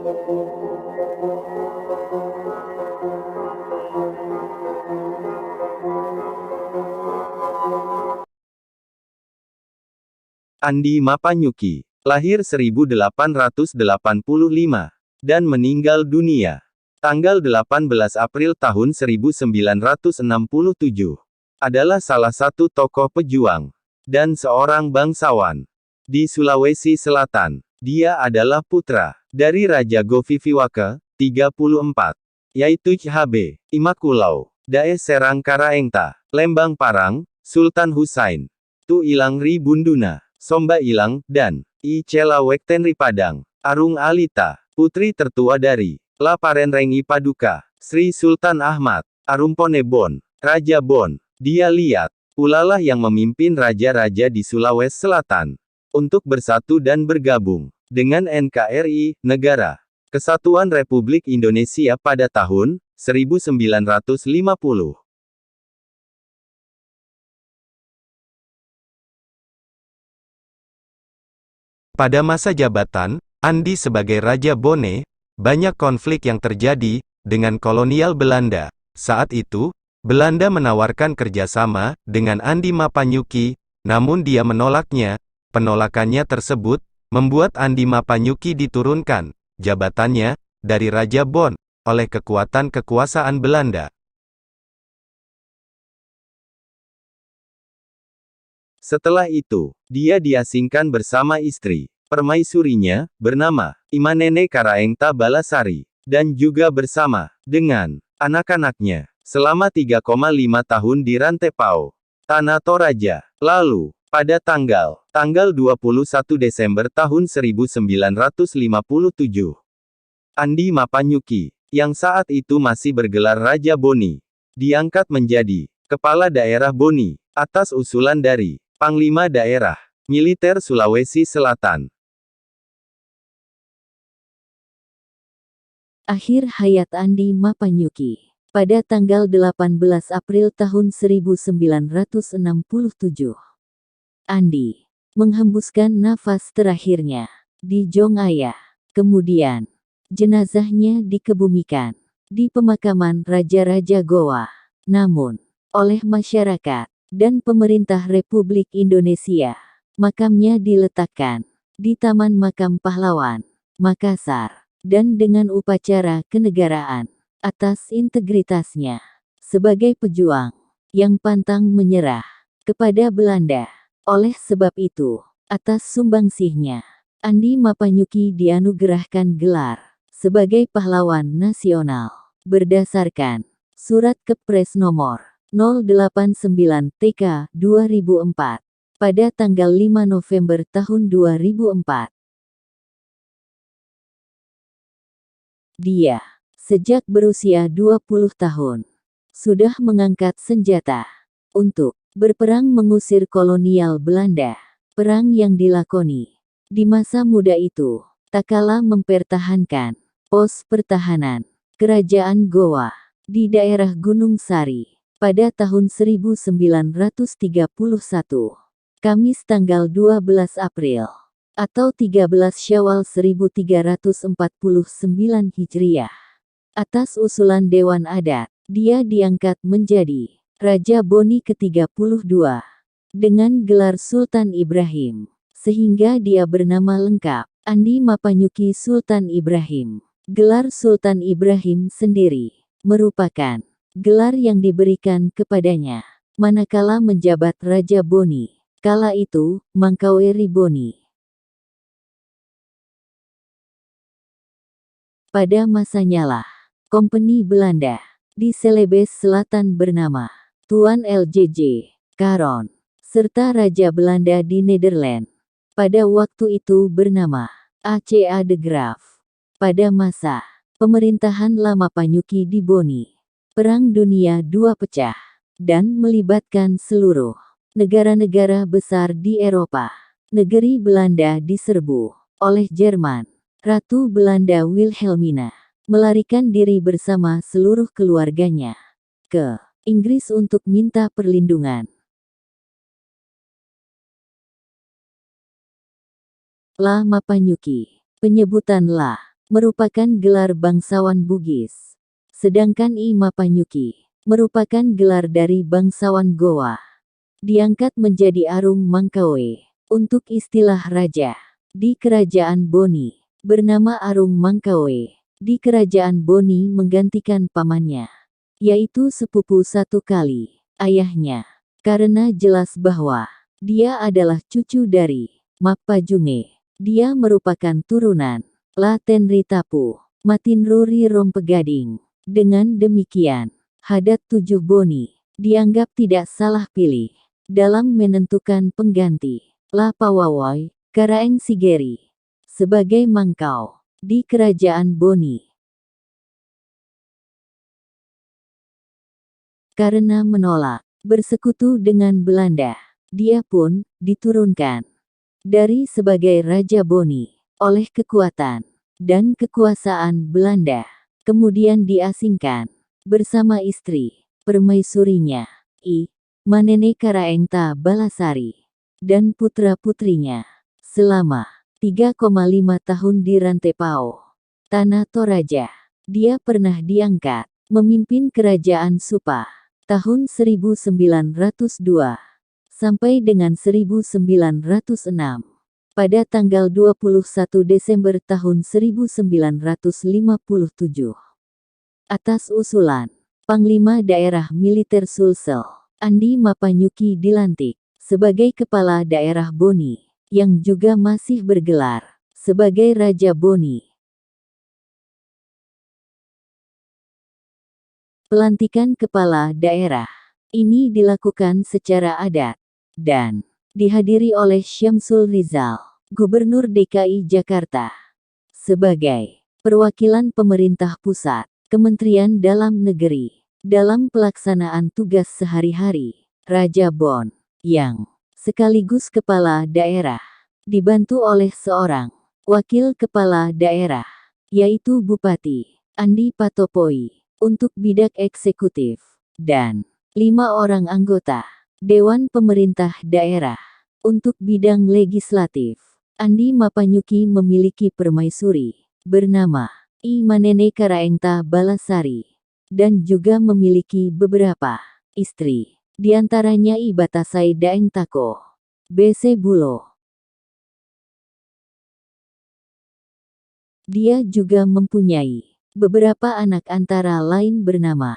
Andi Mapanyuki, lahir 1885, dan meninggal dunia tanggal 18 April tahun 1967, adalah salah satu tokoh pejuang dan seorang bangsawan di Sulawesi Selatan. Dia adalah putra dari Raja Goviviwaka, 34, yaitu HB Imakulau, Daes Serang Karaengta, Lembang Parang, Sultan Husain, Tu Ilang Ri Bunduna, Somba Ilang, dan I Cela Wektenri Padang, Arung Alita, putri tertua dari La Parenrengi Paduka, Sri Sultan Ahmad, Arumpone Bon, Raja Bon. Dia lihat, ulalah yang memimpin raja-raja di Sulawesi Selatan untuk bersatu dan bergabung dengan NKRI, Negara Kesatuan Republik Indonesia pada tahun 1950. Pada masa jabatan Andi sebagai Raja Bone, banyak konflik yang terjadi dengan kolonial Belanda. Saat itu, Belanda menawarkan kerjasama dengan Andi Mapanyuki, namun dia menolaknya. Penolakannya tersebut membuat Andi Mapanyuki diturunkan jabatannya dari Raja Bon oleh kekuatan kekuasaan Belanda. Setelah itu, dia diasingkan bersama istri permaisurinya, bernama Imanene Karaengta Balasari, dan juga bersama dengan anak-anaknya selama 3,5 tahun di Rantepao, Tanah Toraja. Lalu, pada tanggal 21 Desember tahun 1957, Andi Mapanyuki, yang saat itu masih bergelar Raja Boni, diangkat menjadi Kepala Daerah Boni, atas usulan dari Panglima Daerah Militer Sulawesi Selatan. Akhir hayat Andi Mapanyuki. Pada tanggal 18 April tahun 1967. Andi menghembuskan nafas terakhirnya di Jongaya. Kemudian, jenazahnya dikebumikan di pemakaman Raja-Raja Goa. Namun, oleh masyarakat dan pemerintah Republik Indonesia, makamnya diletakkan di Taman Makam Pahlawan, Makassar, dan dengan upacara kenegaraan atas integritasnya sebagai pejuang yang pantang menyerah kepada Belanda. Oleh sebab itu, atas sumbangsihnya, Andi Mapanyuki dianugerahkan gelar sebagai pahlawan nasional berdasarkan Surat Kepres nomor 089 TK 2004 pada tanggal 5 November tahun 2004. Dia, sejak berusia 20 tahun, sudah mengangkat senjata untuk berperang mengusir kolonial Belanda. Perang yang dilakoni di masa muda itu, tak kalah mempertahankan pos pertahanan Kerajaan Goa di daerah Gunung Sari. Pada tahun 1931, Kamis tanggal 12 April, atau 13 Syawal 1349 Hijriah, atas usulan Dewan Adat, dia diangkat menjadi Raja Boni ke-32, dengan gelar Sultan Ibrahim, sehingga dia bernama lengkap Andi Mapanyuki Sultan Ibrahim. Gelar Sultan Ibrahim sendiri merupakan gelar yang diberikan kepadanya manakala menjabat Raja Boni, kala itu Mangkaweri Boni. Pada masanya lah, Kompeni Belanda di Celebes Selatan bernama Tuan LJJ Caron, serta Raja Belanda di Nederland pada waktu itu bernama ACA de Graaf. Pada masa pemerintahan Lama Panyuki di Boni, Perang Dunia II pecah dan melibatkan seluruh negara-negara besar di Eropa. Negeri Belanda diserbu oleh Jerman. Ratu Belanda Wilhelmina melarikan diri bersama seluruh keluarganya ke Inggris untuk minta perlindungan. La Mapanyuki, penyebutan La merupakan gelar bangsawan Bugis. Sedangkan I Mapanyuki merupakan gelar dari bangsawan Gowa. Diangkat menjadi Arung Mangkawe. Untuk istilah raja di Kerajaan Boni, bernama Arung Mangkawe. Di Kerajaan Boni menggantikan pamannya, yaitu sepupu satu kali, ayahnya. Karena jelas bahwa dia adalah cucu dari Mapajunge. Dia merupakan turunan La Tenri Tapu, Matinruri Rompegading. Dengan demikian, Hadat 7 Boni dianggap tidak salah pilih dalam menentukan pengganti La Pawawai Karaeng Sigeri sebagai mangkau di Kerajaan Boni. Karena menolak bersekutu dengan Belanda, dia pun diturunkan dari sebagai Raja Boni oleh kekuatan dan kekuasaan Belanda. Kemudian diasingkan bersama istri permaisurinya, I Manene Karaengta Balasari, dan putra-putrinya selama 3,5 tahun di Rantepao, Tanah Toraja. Dia pernah diangkat memimpin Kerajaan Supa tahun 1902 sampai dengan 1906. Pada tanggal 21 Desember tahun 1957. Atas usulan Panglima Daerah Militer Sulsel, Andi Mapanyuki dilantik sebagai Kepala Daerah Boni, yang juga masih bergelar sebagai Raja Boni. Pelantikan kepala daerah ini dilakukan secara adat dan dihadiri oleh Syamsul Rizal, Gubernur DKI Jakarta, sebagai perwakilan pemerintah pusat, Kementerian Dalam Negeri, dalam pelaksanaan tugas sehari-hari. Raja Bon, yang sekaligus kepala daerah, dibantu oleh seorang wakil kepala daerah, yaitu Bupati Andi Patopoi, untuk bidak eksekutif, dan 5 orang anggota Dewan Pemerintah Daerah. Untuk bidang legislatif, Andi Mapanyuki memiliki permaisuri bernama I Manene Karaengta Balasari, dan juga memiliki beberapa istri. Di antaranya I Batasai Daeng Tako, BC Bulo. Dia juga mempunyai beberapa anak antara lain bernama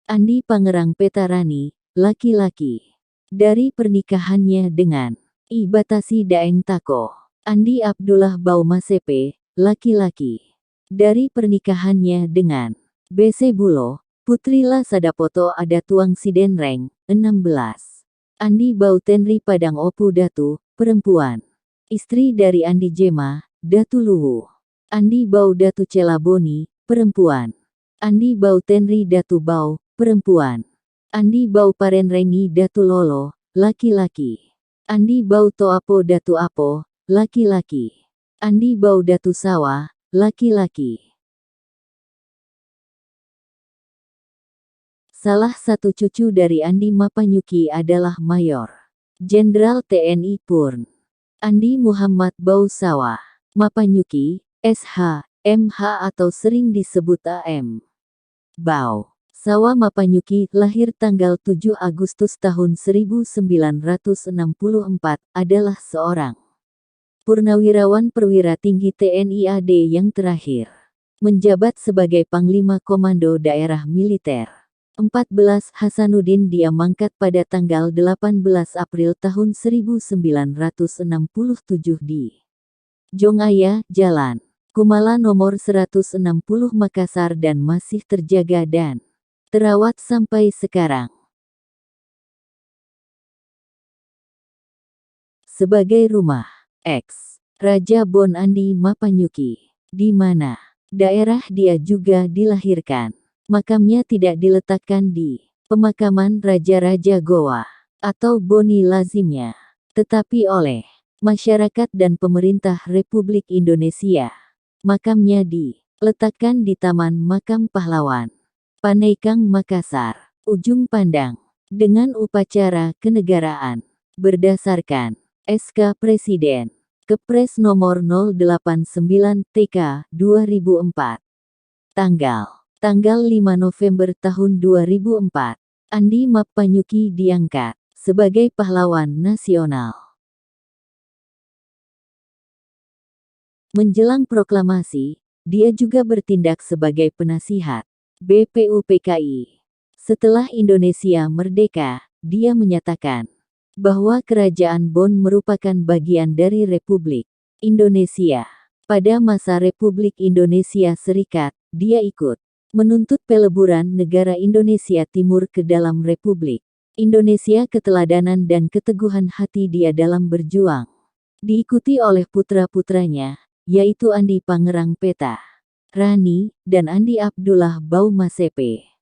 Andi Pangerang Petarani, laki-laki. Dari pernikahannya dengan I Batasi Daeng Tako, Andi Abdullah Baumasepe, laki-laki. Dari pernikahannya dengan BC Bulo, Putri La Sadapoto Adatuang Sidenreng, 16. Andi Bautenri Padang Opu Datu, perempuan. Istri dari Andi Jema, Datu Luwu. Andi Bau Datu Celaboni, perempuan. Andi Bautenri Datu Bau, perempuan. Andi Bau Parenrengi Datu Lolo, laki-laki. Andi Bau Toapo Datu Apo, laki-laki. Andi Bau Datu Sawa, laki-laki. Salah satu cucu dari Andi Mapanyuki adalah Mayor Jenderal TNI Purn Andi Muhammad Bau Sawa Mapanyuki, SH, MH atau sering disebut AM. Bau Sawa Mapanyuki lahir tanggal 7 Agustus tahun 1964, adalah seorang purnawirawan perwira tinggi TNI AD yang terakhir menjabat sebagai Panglima Komando Daerah Militer. 14 Hasanuddin dia mangkat pada tanggal 18 April tahun 1967 di Jongaya, Jalan Kumala nomor 160 Makassar dan masih terjaga dan terawat sampai sekarang. Sebagai rumah X Raja Bon Andi Mapanyuki, di mana daerah dia juga dilahirkan. Makamnya tidak diletakkan di pemakaman Raja-Raja Gowa atau Boni lazimnya, tetapi oleh masyarakat dan pemerintah Republik Indonesia. Makamnya diletakkan di Taman Makam Pahlawan, Panaikang, Makassar, Ujung Pandang, dengan upacara kenegaraan berdasarkan SK Presiden Kepres nomor 089 TK 2004. Tanggal 5 November tahun 2004. Andi Mappanyukki diangkat sebagai pahlawan nasional. Menjelang proklamasi, dia juga bertindak sebagai penasihat BPUPKI. Setelah Indonesia merdeka, dia menyatakan bahwa Kerajaan Bonn merupakan bagian dari Republik Indonesia. Pada masa Republik Indonesia Serikat, dia ikut menuntut peleburan negara Indonesia Timur ke dalam Republik Indonesia. Keteladanan dan keteguhan hati dia dalam berjuang diikuti oleh putra-putranya, yaitu Andi Pangerang Peta, Rani, dan Andi Abdullah Baumasepe.